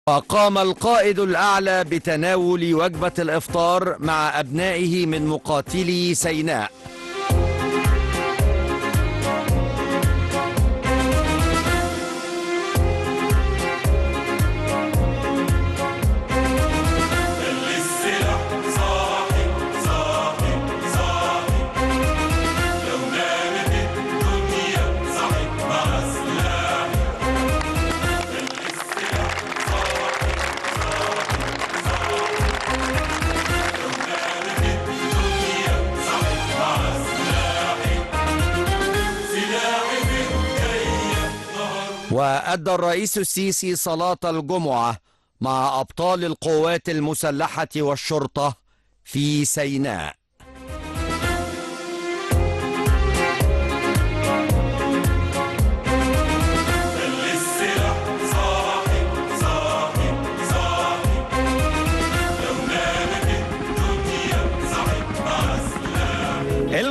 وقام القائد الأعلى بتناول وجبة الإفطار مع أبنائه من مقاتلي سيناء. وأدى الرئيس السيسي صلاة الجمعة مع أبطال القوات المسلحة والشرطة في سيناء.